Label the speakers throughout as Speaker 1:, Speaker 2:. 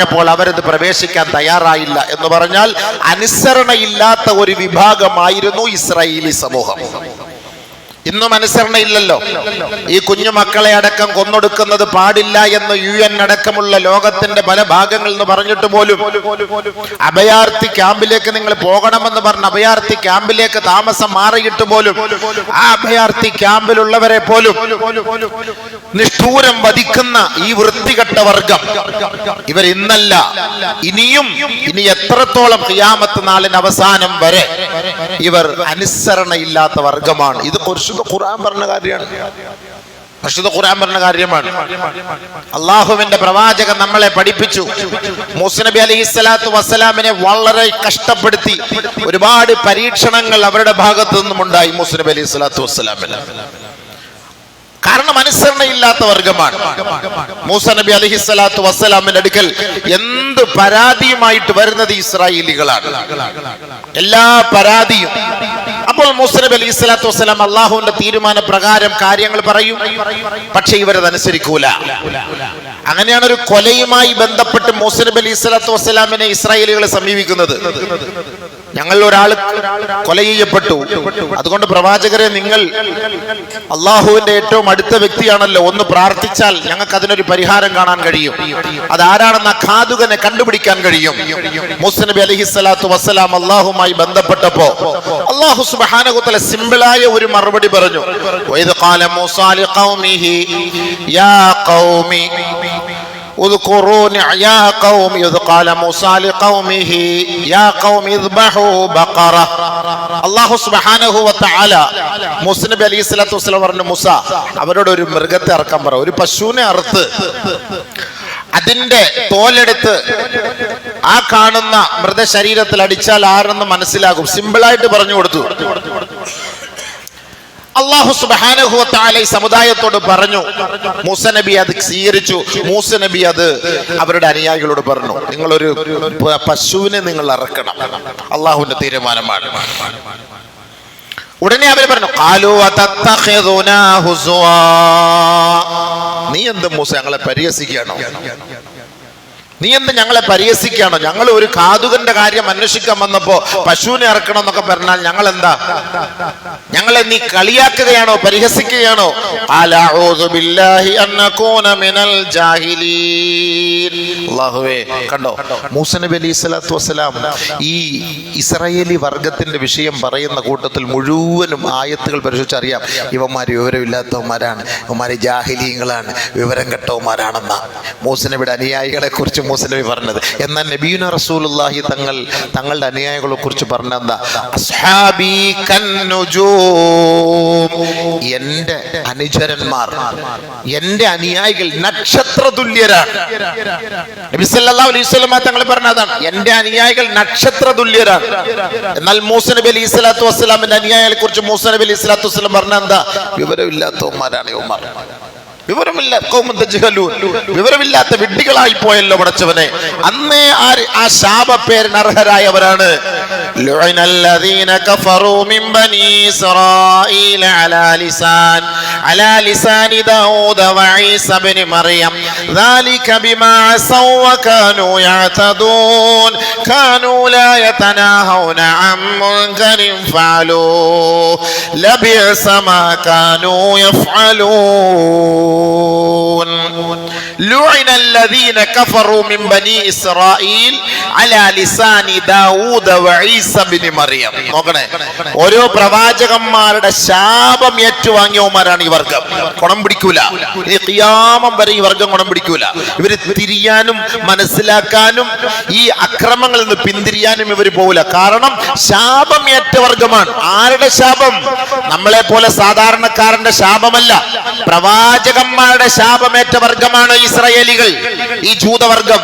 Speaker 1: പ്പോൾ അവരത് പ്രവേശിക്കാൻ തയ്യാറായില്ല എന്ന് പറഞ്ഞാൽ അനുസരണയില്ലാത്ത ഒരു വിഭാഗമായിരുന്നു ഇസ്രായേലി സമൂഹം. ഇന്നും അനുസരണയില്ലല്ലോ. ഈ കുഞ്ഞു മക്കളെ അടക്കം കൊന്നൊടുക്കുന്നത് പാടില്ല എന്ന് UN അടക്കമുള്ള ലോകത്തിന്റെ പല ഭാഗങ്ങളിൽ നിന്ന് പറഞ്ഞിട്ട് പോലും അഭയാർത്ഥി ക്യാമ്പിലേക്ക് നിങ്ങൾ പോകണമെന്ന് പറഞ്ഞ് അഭയാർത്ഥി ക്യാമ്പിലേക്ക് താമസം മാറിയിട്ട് പോലും ആ അഭയാർത്ഥി ക്യാമ്പിലുള്ളവരെ പോലും നിഷ്ഠൂരം വധിക്കുന്ന ഈ വൃത്തികെട്ട വർഗം ഇവർ ഇന്നല്ല, ഇനി എത്രത്തോളം ഖിയാമത്ത് നാളിന് അവസാനം വരെ ഇവർ അനുസരണയില്ലാത്ത വർഗമാണ്. ഇത് ഖുർആൻ പറഞ്ഞ കാര്യമാണ്. പരിശുദ്ധ ഖുർആൻ പറഞ്ഞ കാര്യമാണ്. അള്ളാഹുവിന്റെ പ്രവാചകൻ നമ്മളെ പഠിപ്പിച്ചു. മൂസ നബി അലൈഹിസ്സലാത്തു വസ്സലാമിനെ വളരെ കഷ്ടപ്പെടുത്തി ഒരുപാട് പരീക്ഷണങ്ങൾ അവരുടെ ഭാഗത്തു നിന്നും ഉണ്ടായി മൂസ നബി അലൈഹിസ്സലാത്തു വസ്സലാമിന്. കാരണം അനുസരണയില്ലാത്ത വർഗമാണ്. മൂസ നബി അലൈഹിസ്സലാത്തു വസ്സലാമിന്റെ അടുക്കൽ എന്ത് പരാതിയുമായിട്ട് വരുന്നത് ഇസ്രായേലികളാണ്, എല്ലാ പരാതിയും. അപ്പോൾ മൂസ നബി അലൈഹിസ്സലാത്തു വസ്സലാം അള്ളാഹുവിന്റെ തീരുമാന പ്രകാരം കാര്യങ്ങൾ പറയും, പക്ഷെ ഇവരതനുസരിക്കൂല. അങ്ങനെയാണ് ഒരു കൊലയുമായി ബന്ധപ്പെട്ട് മൂസ നബി അലൈഹിസ്സലാത്തു വസ്സലാമിനെ ഇസ്രായേലികളെ സമീപിക്കുന്നത്. ഞങ്ങൾ ഒരാൾ കൊല ചെയ്യപ്പെട്ടു, അതുകൊണ്ട് പ്രവാചകരെ നിങ്ങൾ അള്ളാഹുവിന്റെ ഏറ്റവും അടുത്ത വ്യക്തിയാണല്ലോ, ഒന്ന് പ്രാർത്ഥിച്ചാൽ ഞങ്ങൾക്ക് അതിനൊരു പരിഹാരം കാണാൻ കഴിയും, അതാരാണെന്ന് ആ ഘാതുകനെ കണ്ടുപിടിക്കാൻ കഴിയും. മൂസ നബി അലൈഹിസ്സലാത്തു വസ്സലാം അള്ളാഹുമായി ബന്ധപ്പെട്ടപ്പോ അള്ളാഹു സുബ്ഹാനഹു വ തആല സിമ്പിളായ ഒരു മറുപടി പറഞ്ഞു. വഇദ് ഖാല മൂസാ ലിഖൗമിഹി യാ ഖൗമി اذكروني يا قوم إذ قال موسى لقومه يا قوم اذبحوا بقرة. അല്ലാഹു സുബ്ഹാനഹു വ തആല മൂസ നബി അലൈഹിസ്സലാത്തു വസ്സലാം പറഞ്ഞു, മൂസ അവരോട് ഒരു മൃഗത്തെ അറക്കാൻ പറ, ഒരു പശുവിനെ അറുത്ത് അതിന്റെ തോലെടുത്ത് ആ കാണുന്ന മൃതശരീരത്തിൽ അടിച്ചാൽ ആരെന്ന് മനസ്സിലാകും. സിമ്പിളായിട്ട് പറഞ്ഞു കൊടുത്തു. അല്ലാഹു സുബ്ഹാനഹു വ തആല ഈ സമുദായത്തോട് പറഞ്ഞു. മൂസ നബി അത് സ്വീകരിച്ചു. മൂസ നബി അത് അവരുടെ അനുയായികളോട് പറഞ്ഞു, നിങ്ങളൊരു പശുവിനെ നിങ്ങൾ അറക്കണം, അള്ളാഹുവിന്റെ തീരുമാനമാണ്. ഉടനെ അവർ പറഞ്ഞു, ഖാലൂ വതത്തഖിദുനാ ഹുസ്വാ, നീ എന്ത് മൂസ ഞങ്ങളെ പരിഹസിക്കുകയാണോ? നീ എന്ത് ഞങ്ങളെ പരിഹസിക്കുകയാണോ? ഞങ്ങൾ ഒരു ഘാതുകന്റെ കാര്യം അന്വേഷിക്കാൻ വന്നപ്പോ പശുവിനെ ഇറക്കണം എന്നൊക്കെ പറഞ്ഞാൽ ഞങ്ങൾ എന്താ? ഞങ്ങളെ നീ കളിയാക്കുകയാണോ, പരിഹസിക്കുകയാണോ? അല്ലാഹുവേ, കണ്ടോ മൂസ നബി അലൈഹിസ്സലാത്തു വസ്സലാം ഈ ഇസ്രായേലി വർഗത്തിന്റെ വിഷയം പറയുന്ന കൂട്ടത്തിൽ മുഴുവനും ആയത്തുകൾ പരിശോധിച്ചറിയാം, ഇവന്മാര് വിവരമില്ലാത്തവന്മാരാണ്, ഇവന്മാര് ജാഹിലീങ്ങളാണ്, വിവരം കെട്ടവന്മാരാണെന്ന മൂസ നബിയുടെ അനുയായികളെ കുറിച്ച് മൂസ നബി പറഞ്ഞത്. എന്നാൽ നബിയുനാ റസൂലുള്ളാഹി തങ്ങളുടെ അനുയായികളെ കുറിച്ച് പറഞ്ഞെന്താ? അസ്ഹാബി കന്നുജൂം, എന്റെ അനുചരന്മാർ, എന്റെ അനുയായികൾ നക്ഷത്ര തുല്യരാണ്. നബി സല്ലല്ലാഹു അലൈഹി വസല്ലം തങ്ങൾ പറഞ്ഞതാണ്, എന്റെ അനുയായികൾ നക്ഷത്ര തുല്യരാണ്. എന്നാൽ മൂസ നബി അലൈഹിസ്സലാത്തു വസ്സലാമിന്റെ അനുയായികളെ കുറിച്ച് മൂസ നബി അലൈഹിസ്സലാത്തു വസ്സലാം പറഞ്ഞെന്താ? വിവരമില്ലാത്തവന്മാരാണ് ഇവന്മാർ, വിവരമില്ലാത്ത വിഡ്ഢികളായി പോയല്ലോ പടച്ചവനെ. അന്നേ ആ ശാപ പേരിന് അർഹരായവരാണ്. ലുഅനല്ലദീന കഫറൂ മിൻ ബനീ ഇസ്രായീല അലാ ലിസാനി ദാവൂദ വഈസ ഇബ്നു മറിയം ദാലിക ബിമാ അസൗ വകാനൂ യഅതദൂൻ കാനൂ ലാ യതനാഹൗന അൻ മുൻകരിൻ ഫഅലൂ ലബിഅസ മാ കാനൂ യഫ്അലൂൻ. لعن الذين كفروا من بني إسرائيل على لسان داوود وعيسى بن مريم. നോക്കണേ, ഓരോ പ്രവാചകന്മാരുടെ ശാപം ഏറ്റുവാങ്ങിയവന്മാരാണ് ഈ വർഗം. ഗുണം പിടിക്കൂല, ഈ ഖിയാമം വരെ ഈ വർഗം ഗുണം പിടിക്കൂല. ഇവര് തിരിയാനും മനസ്സിലാക്കാനും ഈ അക്രമങ്ങളിൽ നിന്ന് പിന്തിരിയാനും ഇവർ പോകില്ല. കാരണം ശാപം ഏറ്റ വർഗമാണ്. ആരുടെ ശാപം? നമ്മളെ പോലെ സാധാരണക്കാരന്റെ ശാപമല്ല, പ്രവാചകന്മാരുടെ ശാപമേറ്റ വർഗമാണ് ഇസ്രായേലികൾ. ഈ ജൂതവർഗം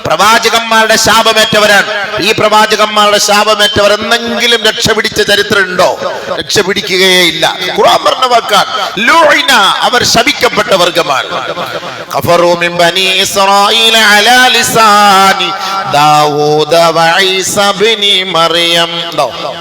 Speaker 1: പ്രവാചകന്മാരുടെ ശാപമേറ്റവരാണ്. ഈ പ്രവാചകന്മാരുടെ ശാപമേറ്റവർ എന്തെങ്കിലും രക്ഷപിടിച്ച ചരിത്രമുണ്ടോ? രക്ഷപിടിക്കുകയില്ല. ഖുർആൻ പറഞ്ഞ വാക്കാണ് ലൂഇന, അവർ ശപിക്കപ്പെട്ട വർഗമാണ്. കഫറൂ മിൻ ബനീ ഇസ്രായീല അലാ ലിസാനി ദാവൂദ വഈസ ഇബ്നു മറിയം.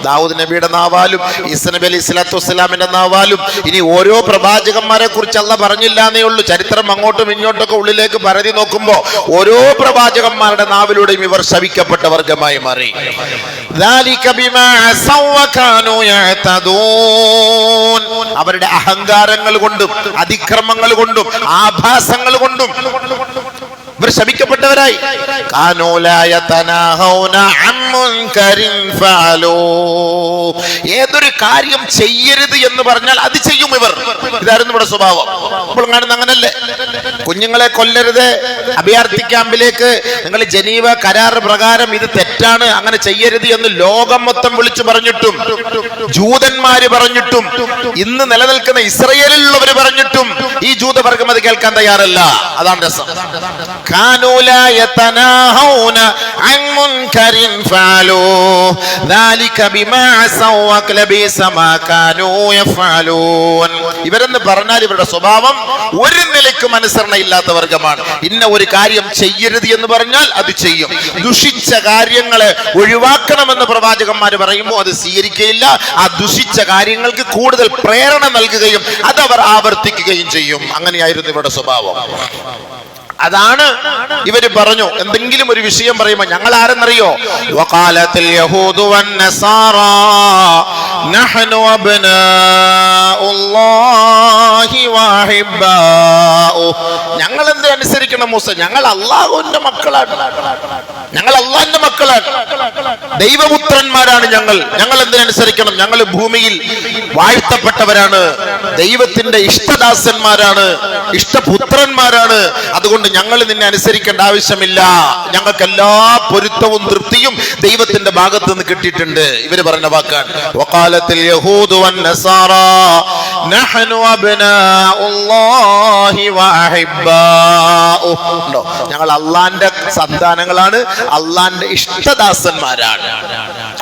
Speaker 1: ദാവൂദ് നബിയുടെ നാവാലും ഈസ നബി അലൈഹിസ്സലാത്തു വസ്സലാമിന്റെ നാവാലും ഇനി ഓരോ പ്രവാചകന്മാരെ കുറിച്ച് അല്ല പറഞ്ഞില്ല എന്നേ ഉള്ളൂ. ചരിത്രം അങ്ങോട്ടും ഇങ്ങോട്ടൊക്കെ ഉള്ളിലേക്ക് പരതി നോക്കുമ്പോ ഓരോ പ്രവാചകന്മാരുടെ നാവിലൂടെയും ഇവർ ശപിക്കപ്പെട്ട വർഗമായി മാറി. അവരുടെ അഹങ്കാരങ്ങൾ കൊണ്ടും അതിക്രമങ്ങൾ കൊണ്ടും ആഭാസങ്ങൾ കൊണ്ടും ഇവർ ശപിക്കപ്പെട്ടവരായി. ഏതൊരു കാര്യം ചെയ്യരുത് എന്ന് പറഞ്ഞാൽ അത് ചെയ്യും ഇവർ. ഇതായിരുന്നു ഇവിടെ സ്വഭാവം. നമ്മൾ കാണുന്ന അങ്ങനല്ലേ? കുഞ്ഞുങ്ങളെ കൊല്ലരുത്, അഭയാർത്ഥി ക്യാമ്പിലേക്ക് നിങ്ങൾ ജനീവ കരാർ പ്രകാരം ഇത് തെറ്റാണ്, അങ്ങനെ ചെയ്യരുത് എന്ന് ലോകം മൊത്തം വിളിച്ചു പറഞ്ഞിട്ടും, ജൂതന്മാര് പറഞ്ഞിട്ടും, ഇന്ന് നിലനിൽക്കുന്ന ഇസ്രയേലിലുള്ളവർ പറഞ്ഞിട്ടും ഈ ജൂതവർഗം അത് കേൾക്കാൻ തയ്യാറല്ല. അതാണ് രസം. ഇവരെന്ന് പറഞ്ഞാൽ ഇവരുടെ സ്വഭാവം ഒരു നിലയ്ക്കും അനുസരണ ഇല്ലാത്ത വർഗമാണ്. ഇന്ന ഒരു കാര്യം ചെയ്യരുത് എന്ന് പറഞ്ഞാൽ അത് ചെയ്യും. ദുഷിച്ച കാര്യങ്ങളെ ഒഴിവാക്കണമെന്ന് പ്രവാചകന്മാർ പറയുമ്പോൾ അത് സ്വീകരിക്കുകയില്ല. ആ ദുഷിച്ച കാര്യങ്ങൾക്ക് കൂടുതൽ പ്രേരണ നൽകുകയും അതവർ ആവർത്തിക്കുകയും ചെയ്യും. അങ്ങനെയായിരുന്നു ഇവരുടെ സ്വഭാവം. അതാണ് ഇവര് പറഞ്ഞു. എന്തെങ്കിലും ഒരു വിഷയം പറയുമ്പോ ഞങ്ങൾ ആരെന്നറിയോ? വഖാലത്തിൽ യഹൂദു വന്നസാറാ നഹ്നു അബ്നാഉല്ലാഹി വഹിബ്ബാഉ. ഞങ്ങൾ എന്ത് അനുസരിക്കണം മൂസ? ഞങ്ങൾ അല്ലാഹുവിന്റെ മക്കളാണ്, ഞങ്ങൾ അല്ലാഹുവിന്റെ മക്കളാണ്, ദൈവപുത്രന്മാരാണ് ഞങ്ങൾ. ഞങ്ങൾ എന്തിനനുസരിക്കണം? ഞങ്ങൾ ഭൂമിയിൽ വാഴ്ത്തപ്പെട്ടവരാണ്, ദൈവത്തിന്റെ ഇഷ്ടദാസന്മാരാണ്, ഇഷ്ടപുത്രന്മാരാണ്. അതുകൊണ്ട് ഞങ്ങൾ നിന്നെ അനുസരിക്കേണ്ട ആവശ്യമില്ല. ഞങ്ങൾക്ക് എല്ലാ പൊരുത്തവും തൃപ്തിയും ദൈവത്തിന്റെ ഭാഗത്ത് നിന്ന് കിട്ടിയിട്ടുണ്ട്. ഇവര് പറഞ്ഞ വാക്കാണ് വഖാലത്തിൽ യഹൂദു വന്നസാറാ നഹ്നു അബ്നാഉല്ലാഹി വഹിബ്ബാഉ. ഞങ്ങൾ അള്ളാന്റെ സന്താനങ്ങളാണ്, അള്ളാന്റെ ഇഷ്ടദാസന്മാരാണ്,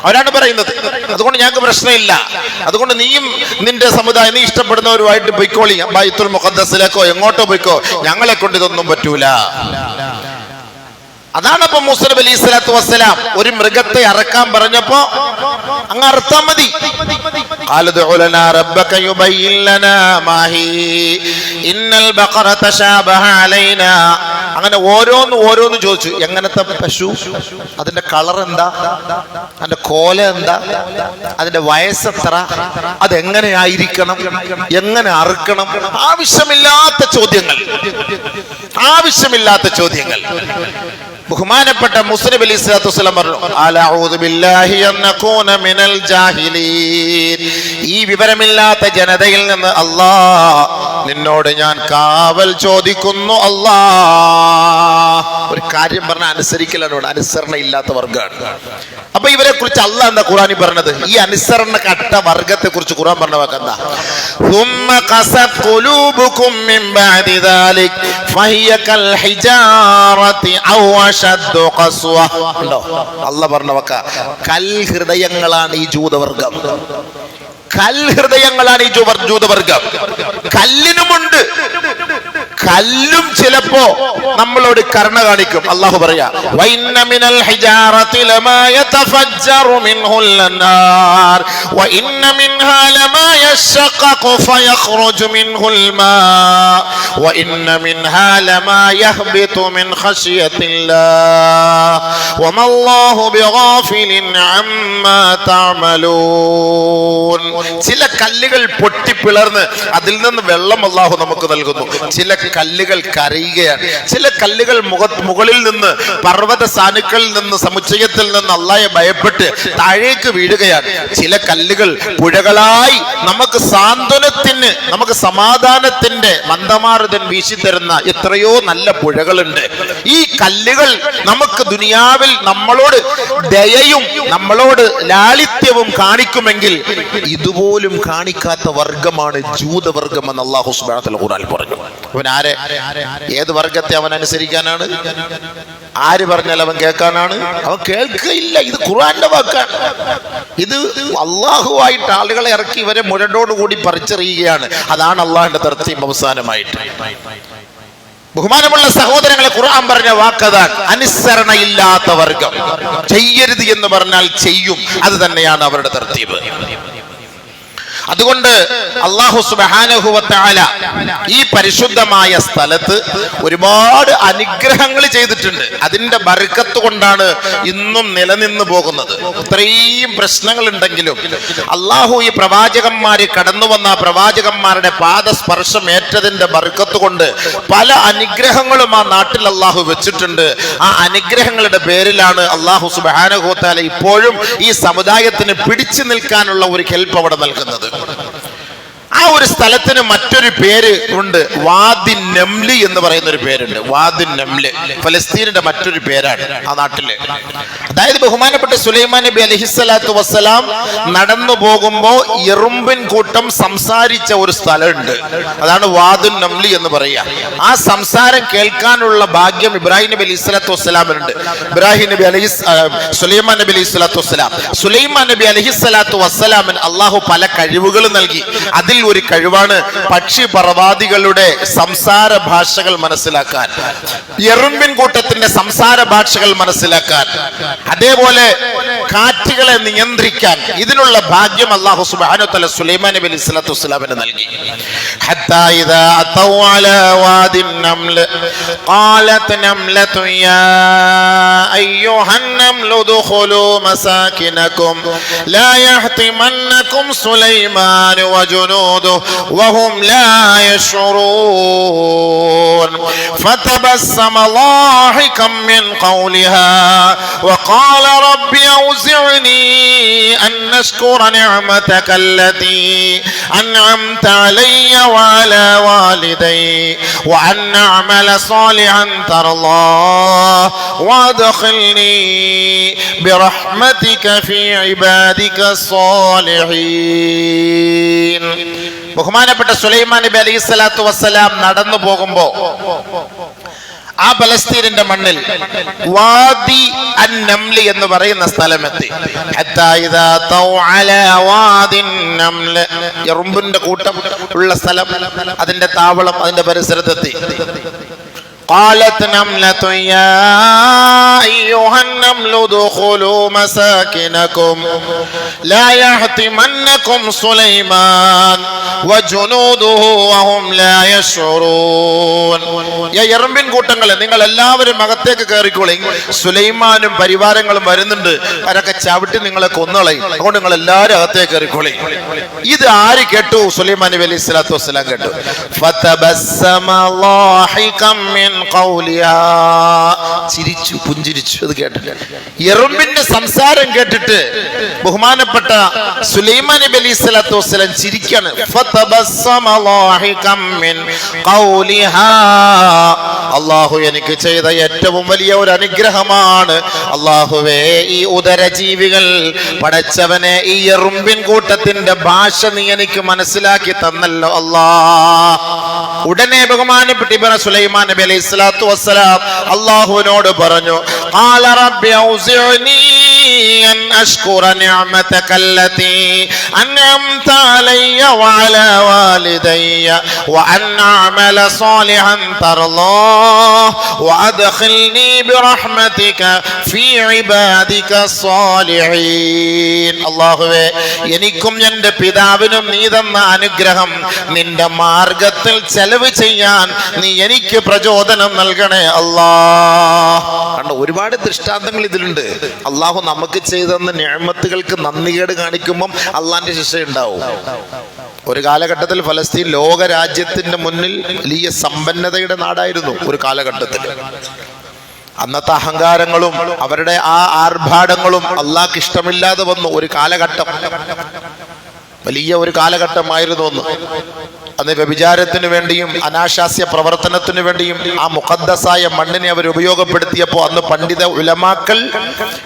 Speaker 1: അവരാണ് പറയുന്നത്. അതുകൊണ്ട് ഞങ്ങൾക്ക് പ്രശ്നമില്ല. അതുകൊണ്ട് നീയും നിന്റെ സമുദായം, നീ ഇഷ്ടപ്പെടുന്നവരുമായിട്ട് പൊയ്ക്കോളി, ബൈത്തുൽ മുഖദ്ദസിലേക്കോ എങ്ങോട്ടോ പൊയ്ക്കോ, ഞങ്ങളെ കൊണ്ട് ഇതൊന്നും പറ്റൂല. അതാണ് അപ്പൊ മൂസ നബി അലൈഹി സ്വലാത്തു വസ്സലാം ഒരു മൃഗത്തെ അറക്കാൻ പറഞ്ഞപ്പോ അങ്ങ് അറുത്താ മതി. അങ്ങനെ ഓരോന്ന് ചോദിച്ചു. എങ്ങനത്തെ പശു, അതിന്റെ കളർ എന്താ, അതിന്റെ കോല എന്താ, അതിന്റെ വയസ്സെത്ര, അതെങ്ങനെയായിരിക്കണം, എങ്ങനെ അറുക്കണം, ആവശ്യമില്ലാത്ത ചോദ്യങ്ങൾ. ബഹുമാനപ്പെട്ട മൂസ നബി അലൈഹി സ്വലാത്തു വസ്സലാം പറഞ്ഞു, അലഊദു ബില്ലാഹി അൻ നകൂന മിനൽ ജാഹിലീൻ. ഈ വിവരമില്ലാത്ത ജനതയിൽ നിന്ന് അല്ലാഹ് നിന്നോട് ഞാൻ കാവൽ ചോദിക്കുന്നു. അല്ലാഹ് ഒരു കാര്യം പറഞ്ഞ അനുസരിക്കലാണ്, അനുസരണ ഇല്ലാത്ത വർഗ്ഗമാണ്. അപ്പൊ ഇവരെ കുറിച്ച് അല്ലാഹ് എന്താ ഖുർആനിൽ പറഞ്ഞത്? ഈ അനുസരണ കട്ട വർഗത്തെ കുറിച്ച് ഖുർആൻ പറഞ്ഞ വാക്കെന്താ? ثم قست قلوبكم من بعد ذلك فهي كالحجارة أو أشد قسوة. അല്ലാഹ് പറഞ്ഞ വാക്ക കൽ ഹൃദയങ്ങളാണ് ഈ ജൂതവർഗം. കൽഹൃദയങ്ങളാണ് ഈ ജൂതവർഗം. കല്ലിനുമുണ്ട്, കല്ലും ചിലപ്പോ നമ്മളോട് കരുണ കാണിക്കും. അല്ലാഹു പറയാ വഇന്ന മിനൽ ഹിജാറതി ലമാ യതഫജ്ജറു മിൻഹുൽ നാർ വഇന്ന മിൻഹാ ലമാ യശഖഖു ഫയഖ്റുജു മിൻഹുൽ മാ വഇന്ന മിൻഹാ ലമാ യഹ്ബിതു മിൻ ഖശിയത്തില്ലാഹ് വമല്ലാഹു ബിഗാഫിലിൻ അമ്മാ തഅമലൂൻ. ചില കല്ലുകൾ പൊട്ടിപ്പിളർന്ന് അതിൽ നിന്ന് വെള്ളം അല്ലാഹു നമുക്ക് നൽകുന്നു. ചില കല്ലുകൾ കരയുകയാണ്. ചില കല്ലുകൾ മുകളിൽ നിന്ന്, പർവ്വത സാനുക്കളിൽ നിന്ന്, സമുച്ചയത്തിൽ നിന്ന് അല്ലാഹയെ ഭയപ്പെട്ട് താഴേക്ക് വീഴുകയാണ്. ചില കല്ലുകൾ പുഴകളായി നമുക്ക് സാന്ത്വനത്തിന്, നമുക്ക് സമാധാനത്തിന്റെ മന്ദമാരുതൻ വീശിത്തരുന്ന എത്രയോ നല്ല പുഴകളുണ്ട്. ഈ കല്ലുകൾ നമുക്ക് ദുനിയാവിൽ നമ്മളോട് ദയയും നമ്മളോട് ലാളിത്യവും കാണിക്കുമെങ്കിൽ ഇതുപോലും കാണിക്കാത്ത വർഗമാണ് ജൂതവർഗം എന്ന് അല്ലാഹു സുബ്ഹാനഹു വ തആല ഖുർആനിൽ പറഞ്ഞു. അവൻ ഏത് വർഗത്തെ അവൻ അനുസരിക്കാനാണ്? ആര് പറഞ്ഞാൽ അവൻ കേൾക്കാനാണ്? അവൻ കേൾക്കുകയില്ല. ഇത് ഖുർആന്റെ വാക്കാണ്. ഇത് അള്ളാഹുവായിട്ട് ആളുകളെ ഇറക്കി ഇവരെ മുരടോടുകൂടി പറിച്ചെറിയുകയാണ്. അതാണ് അള്ളാഹിന്റെ തർത്തീബ് അവസാനമായിട്ട്. ബഹുമാനമുള്ള സഹോദരങ്ങളെ, ഖുർആൻ പറഞ്ഞ വാക്കതാണ് അനുസരണയില്ലാത്ത വർഗം. ചെയ്യരുത് എന്ന് പറഞ്ഞാൽ ചെയ്യും. അത് തന്നെയാണ് അവരുടെ തർത്തീബ്. അതുകൊണ്ട് അല്ലാഹു സുബ്ഹാനഹു വ തആല ഈ പരിശുദ്ധമായ സ്ഥലത്ത് ഒരുപാട് അനുഗ്രഹങ്ങൾ ചെയ്തിട്ടുണ്ട്. അതിന്റെ ബർക്കത്ത് കൊണ്ടാണ് ഇന്നും നിലനിന്ന് പോകുന്നത്. ഇത്രയും പ്രശ്നങ്ങൾ ഉണ്ടെങ്കിലും അല്ലാഹു ഈ പ്രവാചകന്മാര് കടന്നു വന്ന പ്രവാചകന്മാരുടെ പാദസ്പർശം ഏറ്റതിന്റെ ബർക്കത്ത് കൊണ്ട് പല അനുഗ്രഹങ്ങളും ആ നാട്ടിൽ അല്ലാഹു വെച്ചിട്ടുണ്ട്. ആ അനുഗ്രഹങ്ങളുടെ പേരിലാണ് അല്ലാഹു സുബ്ഹാനഹു വ തആല ഇപ്പോഴും ഈ സമുദായത്തിന് പിടിച്ചു നിൽക്കാനുള്ള ഒരു ഹെൽപ്പ് അവിടെ നൽകുന്നത്. ആ ഒരു സ്ഥലത്തിന് മറ്റൊരു പേര് ഉണ്ട്, വാദി നംല് എന്ന് പറയുന്ന ഒരു പേരുണ്ട്. വാദി നംല് ഫലസ്തീനിന്റെ മറ്റൊരു പേരാണ് ആ നാട്ടില്. അതായത് ബഹുമാനപ്പെട്ട സുലൈമാൻ നബി അലൈഹിസ്സലാത്തു വസ്സലാം നടന്നു പോകുമ്പോ എറുമ്പിൻ കൂട്ടം സംസാരിച്ച ഒരു സ്ഥലമുണ്ട്. അതാണ് വാദി നംല് എന്ന് പറയുക. ആ സംസാരം കേൾക്കാനുള്ള ഭാഗ്യം ഇബ്രാഹിം നബി അലൈഹി സ്വലാത്തു വസ്സലാമിനുണ്ട്. സുലൈമാൻ നബി അലൈഹി സ്വലാത്തു വസ്സലാം സുലൈമാൻ നബി അലൈഹിസ്സലാത്തു വസ്സലാമിന് അള്ളാഹു പല കഴിവുകൾ നൽകി. അതിൽ ഒരു കഴിവാണ് പക്ഷി പറവാദികളുടെ സംസാര ഭാഷകൾ മനസ്സിലാക്കാൻ, എറുമ്പിൻ കൂട്ടത്തിന്റെ സംസാര ഭാഷകൾ മനസ്സിലാക്കാൻ, അതേപോലെ കാറ്റുകളെ നിയന്ത്രിക്കാൻ. ഇതിനുള്ള ഭാഗ്യം അല്ലാഹു സുബ്ഹാനഹു വ തആല സുലൈമാൻ നബി അലൈഹി സ്വലാത്തു വസ്സലാമിന് നൽകി. ഹത്താ ഇദാ അതൗ അലാ വാദിൻ നംല് ഖാലത് നംലതു യാ അയ്യുഹൻ നംലു ദുഖുലൂ മസാകിനകും ലാ യഹ്തിമന്നകും സുലൈമാൻ വജുനൂദുഹു وهم لا يشعرون فتبسم ضاحكا من قولها وقال رب أوزعني أن أشكر نعمتك التي أنعمت علي وعلى والدي وأن أعمل صالحا ترضاه وأدخلني برحمتك في عبادك الصالحين. ബഹുമാനപ്പെട്ട സുലൈമാൻ നബി അലൈഹി സ്വലാത്തു വസ്സലാം നടന്നു പോകുമ്പോ ആ പലസ്തീനിന്റെ മണ്ണിൽ വാദി അൻ-നംല് എന്ന് പറയുന്ന സ്ഥലമെത്തി. ഹത്താ ഇദാ തൗ അലാ വാദിൻ നംല്, എറുമ്പിന്റെ കൂട്ടം ഉള്ള സ്ഥലം, അതിന്റെ താവളം, അതിന്റെ പരിസരത്തെത്തി. قالت نملة يا أيها النمل ادخلوا مساكنكم لا يحطمنكم سليمان وجنوده وهم لا يشعرون. എറുമ്പിൻ കൂട്ടങ്ങളെ, നിങ്ങൾ എല്ലാവരും അകത്തേക്ക് കയറിക്കോളി, സുലൈമാനും പരിവാരങ്ങളും വരുന്നുണ്ട്, അവരൊക്കെ ചവിട്ടി നിങ്ങളെ കൊന്നുകളയും, അതുകൊണ്ട് നിങ്ങൾ എല്ലാവരും അകത്തേക്ക് കയറിക്കോളി. ഇത് ആര് കേട്ടു? സുലൈമാൻ നബി അലൈഹി സ്വലാത്തു വസ്സലാം കേട്ടു. ഫതബസ്സമ ളാഹികം മിൻ ഖൗലിഹാ, ചിരിച്ചു, പുഞ്ചിരിച്ചു. അത് കേട്ടിട്ട് എറുമ്പിന്റെ സംസാരം കേട്ടിട്ട് ബഹുമാനപ്പെട്ട സുലൈമാൻ നബി അലൈഹി സ്വലാത്തു വസ്സലാം ചിരിക്കാണ്. ഫതബസ്സമ ളാഹികം മിൻ ഖൗലിഹാ, അല്ലാഹു എനിക്ക് ചെയ്ത ഏറ്റവും വലിയ ഒരു അനുഗ്രഹമാണ്. അല്ലാഹുവേ, ഈ ഉദരജീവികൾ പടച്ചവനെ, ഈ എറുമ്പിൻ കൂട്ടത്തിന്റെ ഭാഷ നീ എനിക്ക് മനസ്സിലാക്കി തന്നല്ലോ അല്ലാ. ഉടനെ ബഹുമാനപ്പെട്ട സുലൈമാൻ നബി അലൈഹി സ്വലാത്തു വസ്സലാം അല്ലാഹുവിനോട് പറഞ്ഞു, ഖാല റബ്ബി ഔസിഉനി അൻ അഷ്കുറ നിഅമതക അല്ലതി അൻഅംത അലയ്യ വഅലാ വാലിദയ്യ വഅൻ അഅമല സാലിഹൻ തർളാഹ് വഅദ്ഖിൽനി ബിറഹ്മതിക ഫീ ഇബാദിക സ്സാലിഹീൻ. അല്ലാഹുവേ, എനിക്കും എൻ്റെ പിതാവിനും നീ തന്ന അനുഗ്രഹം, നിന്റെ മാർഗത്തിൽ ചെലവ് ചെയ്യാൻ നീ എനിക്ക് പ്രചോദനം നൽകണേ അല്ലാഹ്. കണ്ടോ, ഒരുപാട് ദൃഷ്ടാന്തങ്ങൾ ഇതിലുണ്ട്. അള്ളാഹു നമുക്ക് ചെയ്തെന്ന നിഅമത്തുകൾക്ക് നന്ദികേട് കാണിക്കുമ്പം അള്ളാന്റെ ശിക്ഷ ഉണ്ടാവും. ഒരു കാലഘട്ടത്തിൽ ഫലസ്തീൻ ലോക രാജ്യത്തിന്റെ മുന്നിൽ വലിയ സമ്പന്നതയുടെ നാടായിരുന്നു. ഒരു കാലഘട്ടത്തിൽ അന്നത്തെ അഹങ്കാരങ്ങളും അവരുടെ ആ ആർഭാടങ്ങളും അള്ളാഹ്ക്ക് ഇഷ്ടമില്ലാതെ വന്നു. ഒരു കാലഘട്ടം, വലിയ ഒരു കാലഘട്ടമായിരുന്നു ഒന്ന്. അന്ന് വ്യഭിചാരത്തിന് വേണ്ടിയും അനാശാസ്യ പ്രവർത്തനത്തിന് വേണ്ടിയും ആ മുഖദ്ദസായ മണ്ണിനെ അവർ ഉപയോഗപ്പെടുത്തിയപ്പോൾ അന്ന് പണ്ഡിത ഉലമാക്കൾ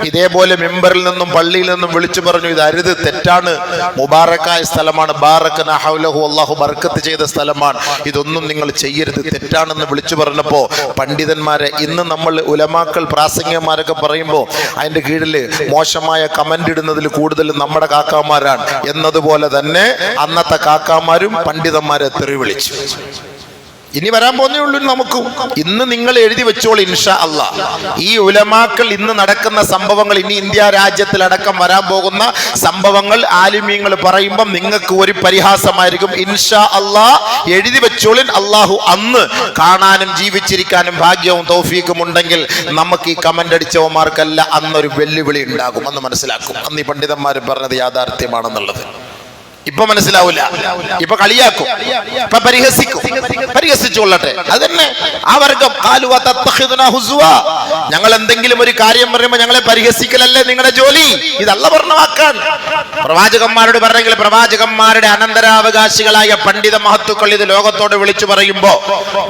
Speaker 1: ഇതേപോലെ മിമ്പറിൽ നിന്നും പള്ളിയിൽ നിന്നും വിളിച്ചു പറഞ്ഞു, ഇത് അരുത്, തെറ്റാണ്, മുബാറക്കായ സ്ഥലമാണ്, ബാറക്കന ഹൗലഹു, അല്ലാഹു ബർക്കത്ത് ചെയ്ത സ്ഥലമാണ്, ഇതൊന്നും നിങ്ങൾ ചെയ്യരുത്, തെറ്റാണെന്ന് വിളിച്ചു പറഞ്ഞപ്പോൾ പണ്ഡിതന്മാരെ, ഇന്ന് നമ്മൾ ഉലമാക്കൾ പ്രാസംഗികന്മാരൊക്കെ പറയുമ്പോൾ അതിൻ്റെ കീഴിൽ മോശമായ കമന്റ് ഇടുന്നതിൽ കൂടുതൽ നമ്മുടെ കാക്കാമാരാണ് എന്നതുപോലെ തന്നെ അന്നത്തെ കാക്കാമാരും പണ്ഡിതന്മാരെ തെറി വിളിച്ചു. ഇനി വരാൻ പോകുന്നേ ഉള്ളൂ നമുക്കും. ഇന്ന് നിങ്ങൾ എഴുതി വെച്ചോളൂ ഇൻഷാ അല്ലാ. ഈ ഉലമാക്കൾ ഇന്ന് നടക്കുന്ന സംഭവങ്ങൾ, ഇനി ഇന്ത്യ രാജ്യത്തിലടക്കം വരാൻ പോകുന്ന സംഭവങ്ങൾ ആലിമീങ്ങൾ പറയുമ്പോൾ നിങ്ങൾക്ക് ഒരു പരിഹാസമായിരിക്കും. ഇൻഷാ അല്ലാ എഴുതി വെച്ചോളിൻ. അള്ളാഹു അന്ന് കാണാനും ജീവിച്ചിരിക്കാനും ഭാഗ്യവും തൗഫീഖും ഉണ്ടെങ്കിൽ നമുക്ക് ഈ കമന്റ് അടിച്ചവന്മാർക്കല്ല അന്നൊരു വെല്ലുവിളി ഉണ്ടാകും. അന്ന് മനസ്സിലാക്കും അന്ന് ഈ പണ്ഡിതന്മാർ പറഞ്ഞത് യാഥാർത്ഥ്യമാണെന്നുള്ളത്. ഇപ്പൊ മനസ്സിലാവില്ല, ഇപ്പൊ കളിയാക്കും, ഇപ്പൊ പരിഹസിക്കും. പരിഹസിച്ചുകൊള്ളട്ടെ, അതന്നെ ആ വർഗം. ഞങ്ങൾ എന്തെങ്കിലും ഒരു കാര്യം പറയുമ്പോൾ ഞങ്ങളെ പരിഹസിക്കലല്ലേ നിങ്ങളുടെ ജോലി? ഇതല്ല പറഞ്ഞ വാക്കാണ്. പ്രവാചകന്മാരോട് പറഞ്ഞെങ്കിൽ പ്രവാചകന്മാരുടെ അനന്തരാവകാശികളായ പണ്ഡിത മഹത്തുക്കൾ ഇത് ലോകത്തോട് വിളിച്ചു പറയുമ്പോ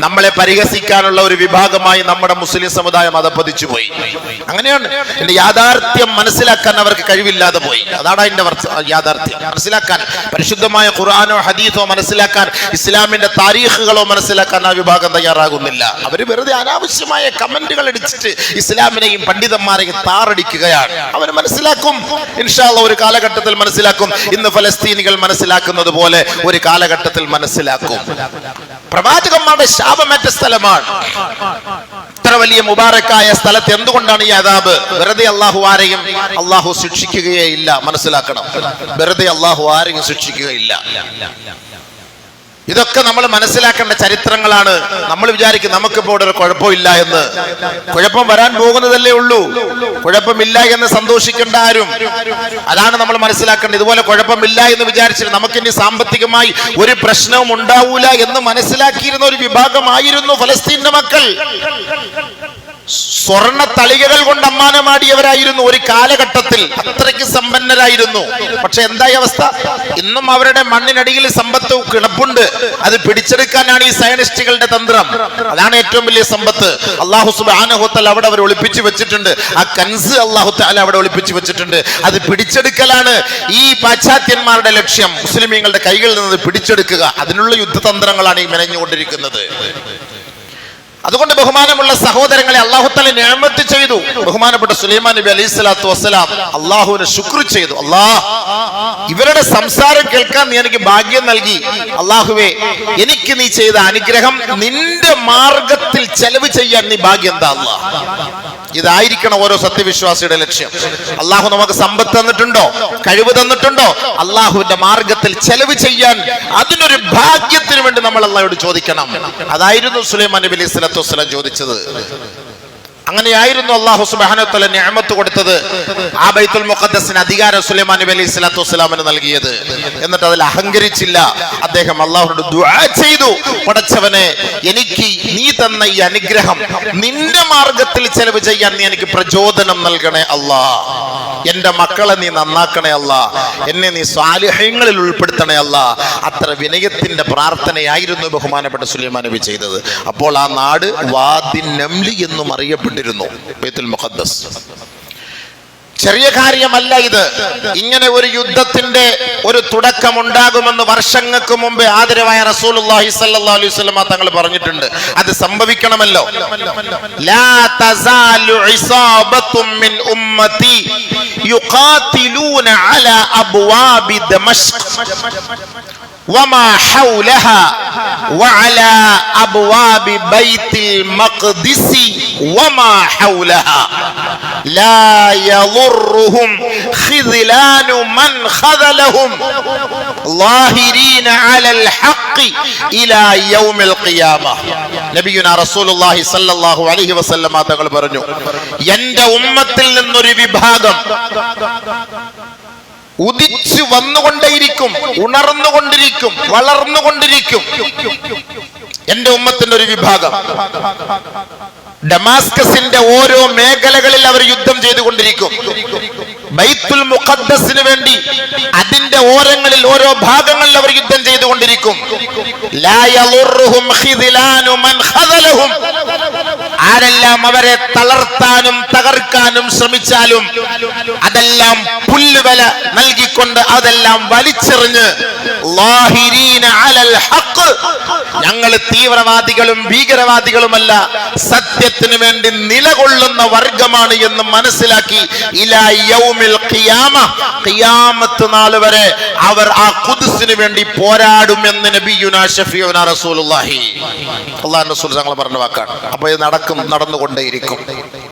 Speaker 1: നമ്മളെ പരിഹസിക്കാനുള്ള ഒരു വിഭാഗമായി നമ്മുടെ മുസ്ലിം സമുദായം അതപ്പതിച്ചു പോയി. അങ്ങനെയാണ്. എന്റെ യാഥാർത്ഥ്യം മനസ്സിലാക്കാൻ അവർക്ക് കഴിവില്ലാതെ പോയി. അതാണ് അതിന്റെ യാഥാർത്ഥ്യം. മനസ്സിലാക്കാൻ പരിശുദ്ധമായ ഖുർആനോ ഹദീസോ മനസ്സിലാക്കാൻ, ഇസ്ലാമിന്റെ താരീഖുകളോ മനസ്സിലാക്കാൻ ആ വിഭാഗം തയ്യാറാകുന്നില്ല. അവർ വെറുതെ അനാവശ്യമായ കമന്റുകൾ അടിച്ചിട്ട് ഇസ്ലാമിനെയും പണ്ഡിതന്മാരെയും താറടിക്കുകയാണ്. അവർ മനസ്സിലാക്കും, ഇൻഷാ അല്ലാഹ് ഒരു കാലഘട്ടത്തിൽ മനസ്സിലാക്കും. ഇന്ന് ഫലസ്തീനികൾ മനസ്സിലാക്കുന്നത് പോലെ ഒരു കാലഘട്ടത്തിൽ മനസ്സിലാക്കും. പ്രവാചകന്മാരുടെ ശാപമേറ്റ സ്ഥലമാണ്. ഇത്ര വലിയ മുബാറക്കായ സ്ഥലത്ത് എന്തുകൊണ്ടാണ് ഈ അദാബ്? വെറുതെ അള്ളാഹു ആരെയും അള്ളാഹു ശിക്ഷിക്കുകയേ ഇല്ല. മനസ്സിലാക്കണം, വെറുതെ അള്ളാഹു ആരെയും ശിക്ഷിക്കുകയില്ല. ഇതൊക്കെ നമ്മൾ മനസ്സിലാക്കേണ്ട ചരിത്രങ്ങളാണ്. നമ്മൾ വിചാരിക്കും നമുക്കിപ്പോൾ ഇവിടെ ഒരു കുഴപ്പമില്ല എന്ന്. കുഴപ്പം വരാൻ പോകുന്നതല്ലേ ഉള്ളൂ. കുഴപ്പമില്ല എന്ന് സന്തോഷിക്കേണ്ട ആരും. അതാണ് നമ്മൾ മനസ്സിലാക്കേണ്ടത്. ഇതുപോലെ കുഴപ്പമില്ല എന്ന് വിചാരിച്ചിട്ട് നമുക്കിനി സാമ്പത്തികമായി ഒരു പ്രശ്നവും ഉണ്ടാവൂല എന്ന് മനസ്സിലാക്കിയിരുന്ന ഒരു വിഭാഗമായിരുന്നു ഫലസ്തീന്റെ മക്കൾ. സ്വർണ്ണ തളികകൾ കൊണ്ട് അമ്മാനമാടിയവരായിരുന്നു ഒരു കാലഘട്ടത്തിൽ. അത്രയ്ക്ക് സമ്പന്നരായിരുന്നു. പക്ഷെ എന്തായി അവസ്ഥ? ഇന്നും അവരുടെ മണ്ണിനടിയിൽ സമ്പത്ത് കിടപ്പുണ്ട്. അത് പിടിച്ചെടുക്കാനാണ് ഈ സയനിസ്റ്റുകളുടെ തന്ത്രം. അതാണ് ഏറ്റവും വലിയ സമ്പത്ത്. അല്ലാഹു സുബ്ഹാനഹു വ തആല അവിടെ അവർ ഒളിപ്പിച്ചു വെച്ചിട്ടുണ്ട്. ആ കൻസ് അല്ലാഹു തആല അവിടെ ഒളിപ്പിച്ചു വെച്ചിട്ടുണ്ട്. അത് പിടിച്ചെടുക്കലാണ് ഈ പാശ്ചാത്യന്മാരുടെ ലക്ഷ്യം. മുസ്ലിമീങ്ങളുടെ കൈകളിൽ നിന്ന് പിടിച്ചെടുക്കുക. അതിനുള്ള യുദ്ധതന്ത്രങ്ങളാണ് ഈ മെനഞ്ഞുകൊണ്ടിരിക്കുന്നത്. അതുകൊണ്ട് ബഹുമാനമുള്ള സഹോദരങ്ങളെ, അല്ലാഹു തആല നിഅമത്ത് ചെയ്തു. ബഹുമാനപ്പെട്ട സുലൈമാൻ നബി അലൈഹി സ്വലാത്തു വസ്സലാം അല്ലാഹുവിനെ ശുക്ർ ചെയ്തു. അല്ലാഹ്, ഇവരുടെ സംസാരം കേൾക്കാൻ നീ എനിക്ക് ഭാഗ്യം നൽകി. അല്ലാഹുവേ, എനിക്ക് നീ ചെയ്ത അനുഗ്രഹം, നിന്റെ മാർഗത്തിൽ ചെലവ് ചെയ്യാൻ നീ ഭാഗ്യം എന്താ അല്ലാഹ്. ഇതായിരിക്കണം ഓരോ സത്യവിശ്വാസിയുടെ ലക്ഷ്യം. അല്ലാഹു നമുക്ക് സമ്പത്ത് തന്നിട്ടുണ്ടോ, കഴിവ് തന്നിട്ടുണ്ടോ? അല്ലാഹുവിന്റെ മാർഗത്തിൽ ചെലവ് ചെയ്യാൻ, അതിനൊരു ഭാഗ്യത്തിന് വേണ്ടി നമ്മൾ അല്ലാഹുവോട് ചോദിക്കണം. അതായിരുന്നു സുലൈമാൻ നബി അലൈഹി സ്വലാത്തു വസ്സലാം ചോദിച്ചത്. അങ്ങനെയായിരുന്നു അല്ലാഹു സുബ്ഹാനഹു വ തആല നിഅമത്ത് കൊടുത്തത്. ആ ബൈത്തുൽ മുഖദ്ദസിന് അധികാരം സുലൈമാൻ നബി അലൈഹി സ്വലാത്തു വസ്സലാമിന് നൽകിയത്. എന്നിട്ട് അതിൽ അഹങ്കരിച്ചില്ല. അദ്ദേഹം അല്ലാഹുവോട് ദുആ ചെയ്തു, പടച്ചവനെ, എനിക്ക് നീ തന്ന ഈ അനുഗ്രഹം, നിന്റെ മാർഗത്തിൽ ചെലവ് ചെയ്യാൻ നീ എനിക്ക് പ്രചോദനം നൽകണേ അല്ലാ. എന്റെ മക്കളെ നീ നന്നാക്കണേ അല്ലാ. എന്നെ നീ സ്വാലിഹീങ്ങളിൽ ഉൾപ്പെടുത്തണേ അല്ലാ. അത്ര വിനയത്തിന്റെ പ്രാർത്ഥനയായിരുന്നു ബഹുമാനപ്പെട്ട സുലൈമാൻ നബി ചെയ്തത്. അപ്പോൾ ആ നാട് വാദി നംലി എന്നും അറിയപ്പെട്ടു ബൈത്തുൽ മുഖദ്ദസ്. ചെറിയ കാര്യമല്ല ഇത്. ഇങ്ങനെ ഒരു യുദ്ധത്തിന്റെ ഒരു തുടക്കം ഉണ്ടാകുമെന്ന് വർഷങ്ങൾക്ക് മുമ്പ് ആദരവായ റസൂലുള്ളാഹി സ്വല്ലല്ലാഹു അലൈഹി വസല്ലം തങ്ങൾ പറഞ്ഞിട്ടുണ്ട്. അത് സംഭവിക്കണമല്ലോ. ലാ തസാലു ഇസാബത്തും മിൻ ഉമ്മത്തി യുഖാതിലൂന അലാ അബ്വാബി ദമശ്ക് وما حولها وعلى أبواب بيت المقدس وما حولها لا يضرهم خذلان من خذلهم ظاهرين على الحق إلى يوم القيامة. നബിയുനാ റസൂലുള്ളാഹി സ്വല്ലല്ലാഹു അലൈഹി വസല്ലം തങ്ങൾ പറഞ്ഞു, എൻ്റെ ഉമ്മത്തിൽ നിന്നൊരു വിഭാഗം ഉദിച്ചു വന്നുകൊണ്ടേയിരിക്കും, ഉണർന്നുകൊണ്ടിരിക്കും, വളർന്നുകൊണ്ടിരിക്കും. എന്റെ ഉമ്മത്തിന്റെ ഒരു വിഭാഗം ഡമാസ്കസിന്റെ ഓരോ മേഖലകളിൽ അവർ യുദ്ധം ചെയ്തുകൊണ്ടിരിക്കും. ബൈത്തുൽ മുഖദ്ദസിന് വേണ്ടി അതിന്റെ ഓരങ്ങളിൽ, ഓരോ ഭാഗങ്ങളിൽ അവർ യുദ്ധം ചെയ്തുകൊണ്ടിരിക്കും. ലാ യളുറുഹും ഖിദ്ലാനു മൻ ഖദലഹും. ആരെല്ലാം അവരെ തളർത്താനും തകർക്കാനും ശ്രമിച്ചാലും അതെല്ലാം പുല്ലുവില നൽകിക്കൊണ്ട് അതെല്ലാം വലിച്ചെറിഞ്ഞ് ളാഹിരീന അലൽ അലൽ ഹഖ്, ഞങ്ങൾ തീവ്രവാദികളും ഭീകരവാദികളുമല്ല, സത്യത്തിന് വേണ്ടി നിലകൊള്ളുന്ന വർഗമാണ് എന്ന് മനസ്സിലാക്കി ഇലാ യൗമിൽ ഖിയാമ, ഖിയാമത്ത് നാൾ വരെ അവർ ആ ഖുദ്സിന് വേണ്ടി പോരാടുമെന്ന് നബിയുനാ ശഫീഉനാ റസൂലുള്ളാഹി അല്ലാഹു റസൂൽ തങ്ങൾ പറഞ്ഞ വാക്കാണ്. അപ്പോൾ ഇത് നടന്നുകൊണ്ടേയിരിക്കും.